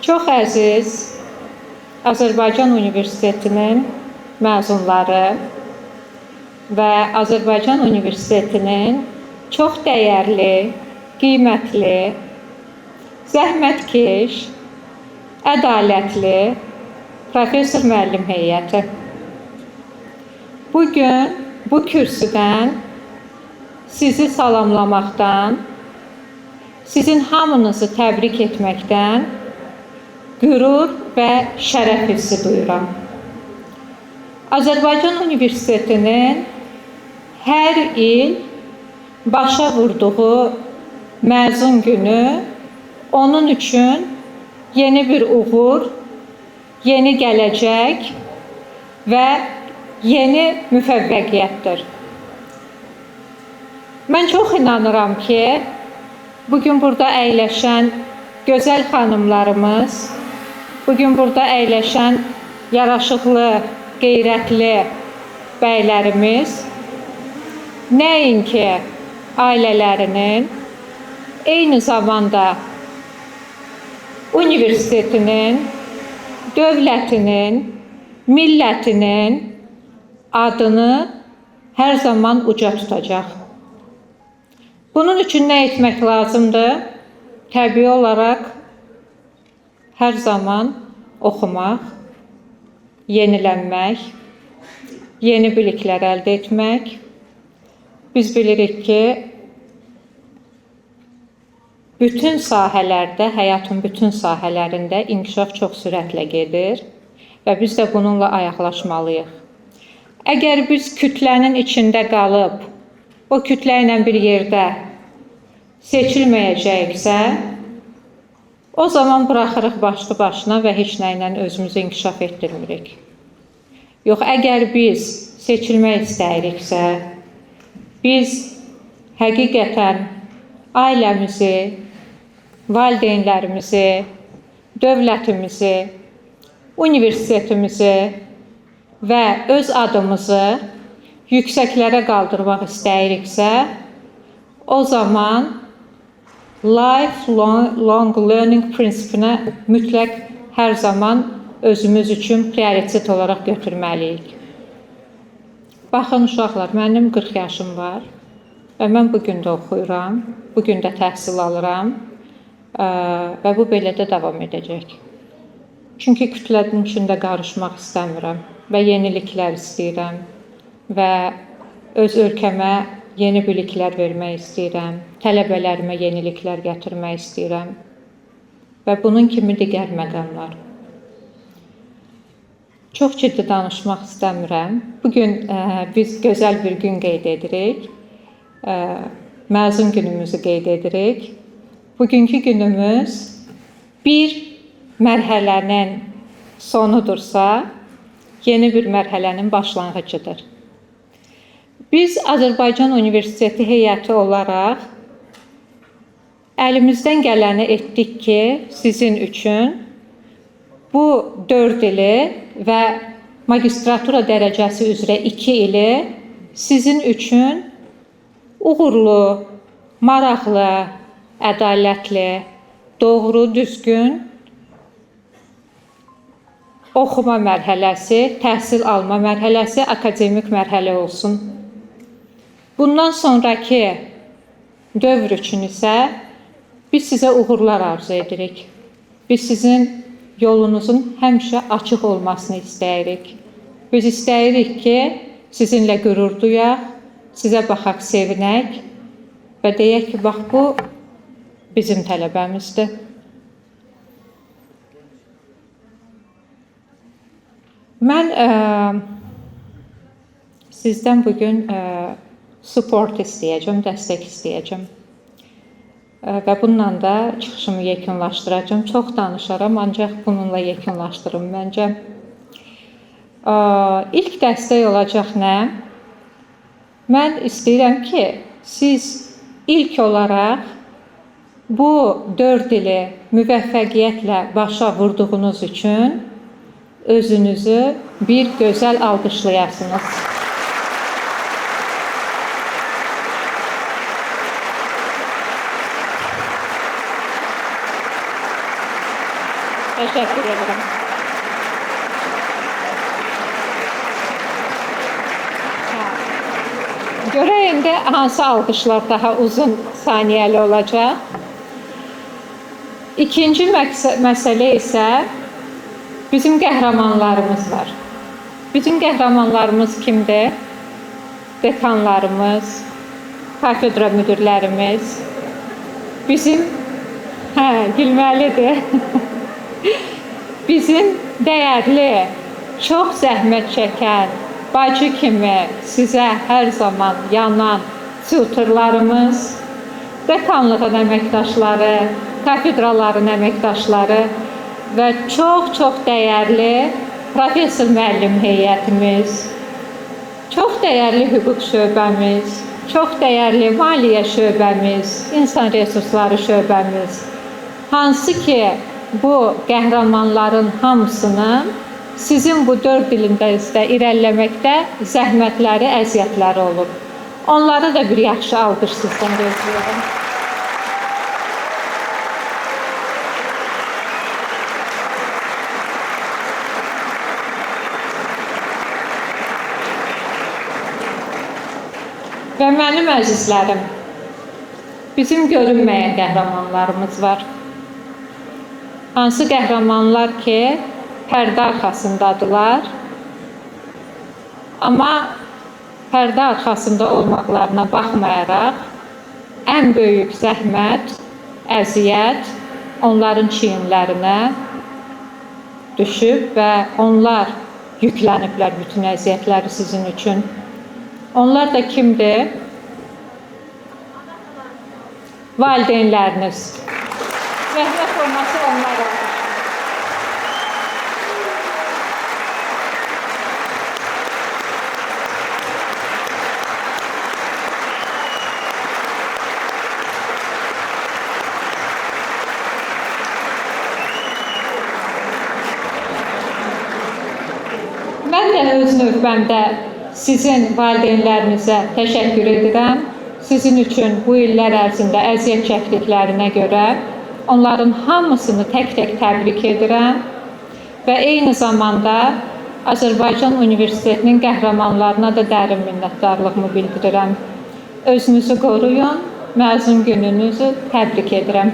Çox əziz Azərbaycan Universitetinin məzunları və Azərbaycan Universitetinin çox dəyərli, qiymətli, zəhmətkeş, ədalətli professor müəllim heyəti. Bugün bu kürsüdən sizi salamlamaqdan, sizin hamınızı təbrik etməkdən qürur və şərəf hissi duyuram. Azərbaycan Universitetinin hər il başa vurduğu məzun günü onun üçün yeni bir uğur, yeni gələcək və yeni müvəffəqiyyətdir. Mən çox inanıram ki, bugün burada əyləşən gözəl xanımlarımız, bugün burada əyləşən yaraşıqlı, qeyrətli bəylərimiz nəinki ailələrinin, eyni zamanda universitetinin, dövlətinin, millətinin adını hər zaman uca tutacaq. Bunun üçün nə etmək lazımdır? Təbii olaraq hər zaman oxumaq, yenilənmək, yeni biliklər əldə etmək. Biz bilirik ki, bütün sahələrdə, həyatın bütün sahələrində inkişaf çox sürətlə gedir və biz də bununla ayaqlaşmalıyıq. Əgər biz kütlənin içində qalıb, o kütlə ilə bir yerdə seçilməyəcəksə, o zaman buraxırıq başlı başına və heç nə ilə özümüzü inkişaf etdirmirik. Yox, əgər biz seçilmək istəyiriksə, biz həqiqətən ailəmizi, valideynlərimizi, dövlətimizi, universitetimizi və öz adımızı yüksəklərə qaldırmaq istəyiriksə, o zaman lifelong learning prinsipinə mütləq hər zaman özümüz üçün prioritet olaraq götürməliyik. Baxın uşaqlar, mənim 40 yaşım var və mən bugün də oxuyuram, bugün də təhsil alıram və bu belə də davam edəcək. Çünki kütlənin içində qarışmaq istəmirəm və yeniliklər istəyirəm və öz ölkəmə yeni biliklər vermək istəyirəm, tələbələrimə yeniliklər gətirmək istəyirəm və bunun kimi digər məqamlar. Çox ciddi danışmaq istəmirəm. Bugün biz gözəl bir gün qeyd edirik, məzun günümüzü qeyd edirik. Bugünkü günümüz bir mərhələnin sonudursa, yeni bir mərhələnin başlanğıcıdır. Biz Azərbaycan Universiteti heyəti olaraq əlimizdən gələni etdik ki, sizin üçün bu 4 ili və magistratura dərəcəsi üzrə 2 ili sizin üçün uğurlu, maraqlı, ədalətli, doğru, düzgün oxuma mərhələsi, təhsil alma mərhələsi, akademik mərhələ olsun. Bundan sonraki dövr üçün isə biz sizə uğurlar arzu edirik. Biz sizin yolunuzun həmişə açıq olmasını istəyirik. Biz istəyirik ki, sizinlə qürur duyaq, sizə baxaq, sevinək və deyək ki, bax, bu bizim tələbəmizdir. Mən sizdən bugün support istəyəcəm, dəstək istəyəcəm və bununla da çıxışımı yekunlaşdıracağım. Çox danışaram, ancaq bununla yekunlaşdırım məncə. İlk dəstək olacaq nə? Mən istəyirəm ki, siz ilk olaraq bu 4 ili müvəffəqiyyətlə başa vurduğunuz üçün özünüzü bir gözəl alqışlayasınız. Təşəkkür edirəm. Görək indi hansı alqışlar daha uzun saniyəli olacaq. İkinci məsələ isə bizim qəhrəmanlarımız var. Bizim qəhrəmanlarımız kimdir? Dekanlarımız, kafedra müdirlərimiz, bizim, gülməlidir, bizim dəyərli, çox zəhmət çəkən, bacı kimi sizə hər zaman yanan tutorlarımız, dekanlığın əməkdaşları, kafedraların əməkdaşları və çox dəyərli professor müəllim heyətimiz, çox dəyərli hüquq şöbəmiz, çox dəyərli maliyyə şöbəmiz, insan resursları şöbəmiz, hansı ki bu qəhrəmanların hamısının sizin bu 4 ilinizdə irəliləməkdə zəhmətləri, əziyyətləri olur. Onları da bir yaxşı alqış sizdən gözləyirəm. Və mənim əzizlərim, bizim görünməyən qəhrəmanlarımız var. Hansı qəhrəmanlar ki, pərdə arxasındadılar, amma pərdə arxasında olmaqlarına baxmayaraq, ən böyük zəhmət, əziyyət onların çiyinlərinə düşüb və onlar yükləniblər bütün əziyyətləri sizin üçün. Onlar da kimdir? Valideynləriniz. Zəhmət olması onlara. Mən də öz növbəmdə sizin valideynlərinizə təşəkkür edirəm. Sizin üçün bu illər ərzində əziyyət çəkdiklərinə görə onların hamısını tək-tək təbrik edirəm və eyni zamanda Azərbaycan Universitetinin qəhrəmanlarına da dərin minnətdarlığımı bildirirəm. Özünüzü qoruyun, məzun gününüzü təbrik edirəm.